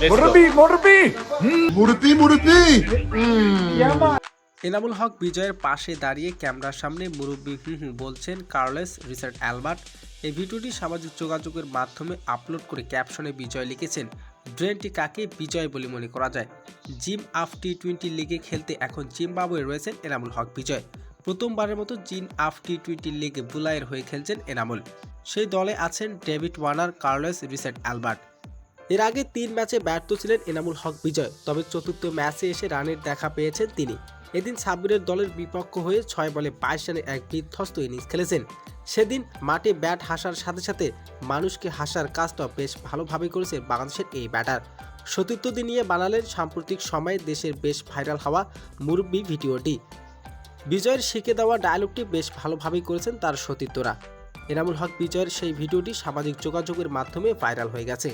মুরব্বি মুরব্বি মুরব্বি মুরব্বি এনামুল হক বিজয়ের পাশে দাঁড়িয়ে ক্যামেরার সামনে মুরব্বি বলছেন কার্লোস রিচার্ড অ্যালবার্ট। এই ভিডিওটি সামাজিক যোগাযোগের মাধ্যমে আপলোড করে ক্যাপশনে বিজয় লিখেছেন, ড্রেনটি কাকে বিজয় বলে মনে করা যায়। জিম আফ টি-20 লিগে খেলতে এখন জিম্বাবুয়ে রয়েছেন এনামুল হক বিজয়। প্রথমবারের মতো জিম আফ টি-20 লিগে বুলাইয়ের হয়ে খেলছেন এনামুল। সেই দলে আছেন David Warner, Carlos Richard Albert. এর আগে 3 ম্যাচে ব্যর্থ ছিলেন এনামুল হক বিজয়, তবে চতুর্থ ম্যাচে এসে রানের দেখা পেয়েছেন তিনি। এদিন সাব্বিরের দলের বিপক্ষ হয়ে 6 বলে 22 রানে এক বিধ্বস্ত ইনিংস খেলেছেন। সেদিন মাঠে ব্যাট হাসার সাথে সাথে মানুষকে হাসার কাজটা বেশ ভালোভাবে করেছে বাংলাদেশের এই ব্যাটার। সতীর্থদের নিয়ে বানালেন সাম্প্রতিক সময়ে দেশের বেশ ভাইরাল হওয়া মুরব্বি ভিডিওটি। বিজয়ের শিখে দেওয়া ডায়লগটি বেশ ভালোভাবেই করেছেন তার সতীর্থরা। এনামুল হক বিজয়ের সেই ভিডিওটি সামাজিক যোগাযোগের মাধ্যমে ভাইরাল হয়ে গেছে।